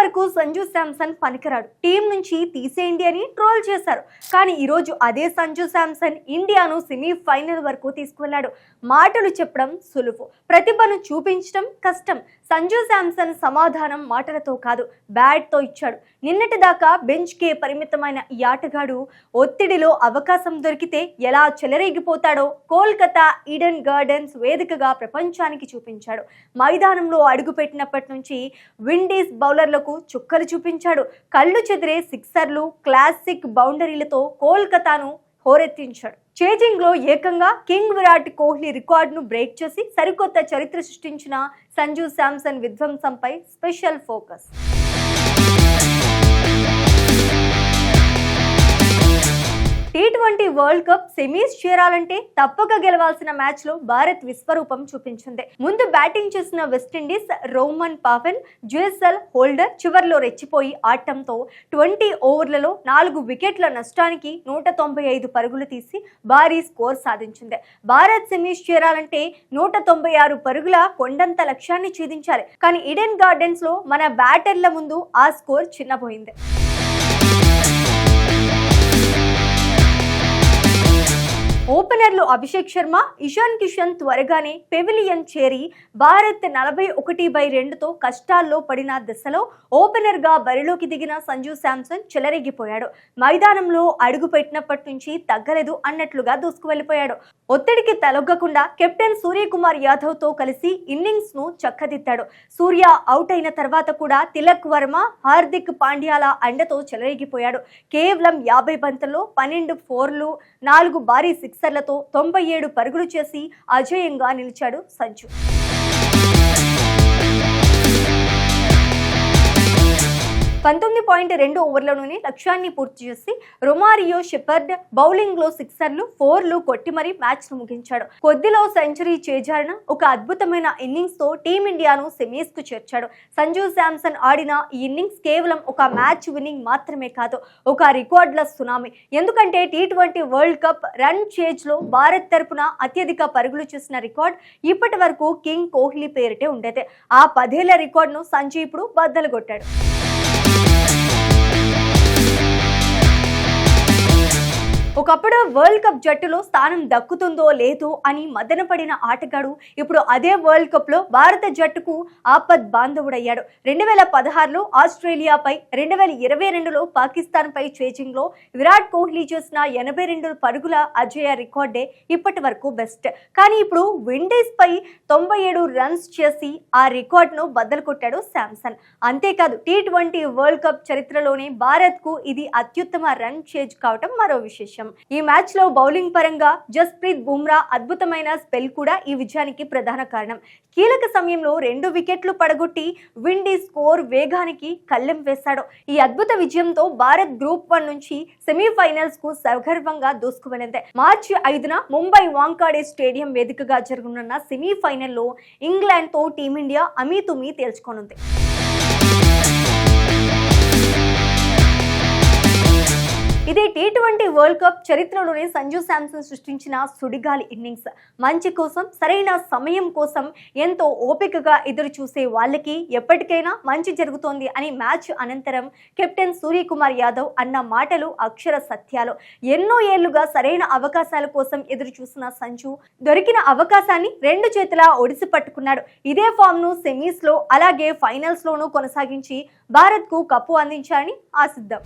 వరకు సంజు శాంసన్ పనికిరాడు, టీం నుంచి తీసేయండి అని ట్రోల్ చేశారు. కానీ ఈరోజు అదే సంజు శాంసన్ ఇండియాను సెమీఫైనల్ వరకు తీసుకువెళ్లాడు. మాటలు చెప్పడం సులువు, ప్రతిభను చూపించడం కష్టం. సంజు శాంసన్ సమాధానం మాటలతో కాదు, బ్యాట్తో ఇచ్చాడు. నిన్నటి దాకా బెంచ్కే పరిమితమైన ఈ ఆటగాడు ఒత్తిడిలో అవకాశం దొరికితే ఎలా చెలరేగిపోతాడో కోల్కతా ఈడెన్ గార్డెన్స్ వేదికగా ప్రపంచానికి చూపించాడు. మైదానంలో అడుగుపెట్టినప్పటి నుంచి విండీస్ బౌలర్లకు చుక్కలు చూపించాడు. కళ్ళు చెదిరే సిక్సర్లు, క్లాసిక్ బౌండరీలతో కోల్కతాను హోరెత్తించాడు. చేజింగ్ లో ఏకంగా కింగ్ విరాట్ కోహ్లీ రికార్డును బ్రేక్ చేసి సరికొత్త చరిత్ర సృష్టించిన సంజు శాంసన్ విధ్వంసంపై special focus. T20 world cup semis చేరాలంటే తప్పక గెలవాల్సిన మ్యాచ్ లో భారత్ విశ్వరూపం చూపించింది. ముందు బ్యాటింగ్ చేసిన వెస్టిండీస్ రోమన్ పాఫెన్, జుయెసెల్ హోల్డర్ చివర్లో రెచ్చిపోయి ఆడటంతో 20 ఓవర్లలో 4 వికెట్ల నష్టానికి 195 పరుగులు తీసి భారీ స్కోర్ సాధించింది. భారత్ సెమీస్ చేరాలంటే 196 పరుగుల కొండంత లక్ష్యాన్ని ఛేదించాలి. కానీ ఈడెన్ గార్డెన్స్ లో మన బ్యాటర్ల ముందు ఆ స్కోర్ చిన్నపోయింది. ఓపెనర్లు అభిషేక్ శర్మ, ఇషాన్ కిషన్ త్వరగానే పెవిలియన్ చేరి భారత్ 41/2తో కష్టాల్లో పడిన దశలో ఓపెనర్ గా బరిలోకి దిగిన సంజు శాంసన్ చెలరేగిపోయాడు. మైదానంలో అడుగు పెట్టినప్పటి నుంచి తగ్గలేదు అన్నట్లుగా దూసుకువెళ్లిపోయాడు. ఒత్తిడికి తలొగ్గకుండా కెప్టెన్ సూర్యకుమార్ యాదవ్ తో కలిసి ఇన్నింగ్స్ ను చక్కదిద్దాడు. సూర్య అవుట్ అయిన తర్వాత కూడా తిలక్ వర్మ, హార్దిక్ పాండ్యాల అండతో చెలరేగిపోయాడు. కేవలం 50 బంతుల్లో 12 ఫోర్లు, 4 భారీ సిక్సర్లతో 97 పరుగులు చేసి అజేయంగా నిలిచాడు సంజు. 19.2 ఓవర్లలోనే లక్ష్యాన్ని పూర్తి చేసి రొమారియో షెపర్డ్ బౌలింగ్ లో సిక్సర్లు, ఫోర్లు కొట్టి మరీ మ్యాచ్ ను ముగించాడు. కొద్దిలో సెంచరీ చేజారిన ఒక అద్భుతమైన ఇన్నింగ్స్ తో టీమిండియాను సెమీస్ కు చేర్చాడు. సంజు శాంసన్ ఆడిన ఈ ఇన్నింగ్స్ కేవలం ఒక మ్యాచ్ విన్నింగ్ మాత్రమే కాదు, ఒక రికార్డుల సునామీ. ఎందుకంటే T20 world cup run chase లో భారత్ తరపున అత్యధిక పరుగులు చేసిన రికార్డ్ ఇప్పటి వరకు కింగ్ కోహ్లీ పేరిటే ఉండేది. ఆ 10 ఏళ్ల రికార్డును సంజు ఇప్పుడు బద్దలు కొట్టాడు. ఒకప్పుడు వరల్డ్ కప్ జట్టులో స్థానం దక్కుతుందో లేదో అని మదనపడిన ఆటగాడు ఇప్పుడు అదే వరల్డ్ కప్ లో భారత జట్టుకు ఆపద్ బాంధవుడయ్యాడు. 2016లో ఆస్ట్రేలియాపై, 2022లో పాకిస్తాన్ పై చేజింగ్ లో విరాట్ కోహ్లీ చేసిన 82 పరుగుల అజేయ రికార్డే ఇప్పటి వరకు బెస్ట్. కానీ ఇప్పుడు విండీస్ పై 97 రన్స్ చేసి ఆ రికార్డ్ ను బద్దలు కొట్టాడు శాంసన్. అంతేకాదు T20 వరల్డ్ కప్ చరిత్రలోనే భారత్ కు ఇది అత్యుత్తమ రన్ చేజ్ కావటం మరో విశేషం. ఈ మ్యాచ్ లో బౌలింగ్ పరంగా జస్ప్రీత్ బుమ్రా అద్భుతమైన స్పెల్ కూడా ఈ విజయానికి ప్రధాన కారణం. కీలక సమయంలో 2 వికెట్లు పడగొట్టి విండీ స్కోర్ వేగానికి కళ్ళెం వేశాడు. ఈ అద్భుత విజయంతో భారత్ గ్రూప్ 1 నుంచి సెమీఫైనల్స్ కు సగర్వంగా దూసుకువెళ్ళింది. మార్చి 5న ముంబై వాంఖాడే స్టేడియం వేదికగా జరగనున్న సెమీఫైనల్లో ఇంగ్లాండ్ తో టీమిండియా అమీతుమీ తేల్చుకోనుంది. ఇదే T20 వరల్డ్ కప్ చరిత్రలోనే సంజు శాంసన్ సృష్టించిన సుడిగాలి ఇన్నింగ్స్. మంచి కోసం, సరైన సమయం కోసం ఎంతో ఓపికగా ఎదురు చూసే వాళ్ళకి ఎప్పటికైనా మంచి జరుగుతోంది అని మ్యాచ్ అనంతరం కెప్టెన్ సూర్యకుమార్ యాదవ్ అన్న మాటలు అక్షర సత్యాలు. ఎన్నో ఏళ్లుగా సరైన అవకాశాల కోసం ఎదురు చూసిన సంజు దొరికిన అవకాశాన్ని 2 చేతులా ఒడిసి పట్టుకున్నాడు. ఇదే ఫామ్ ను సెమీస్ లో అలాగే ఫైనల్స్ లోనూ కొనసాగించి భారత్ కు కప్పు అందించాలని ఆశిద్దాం.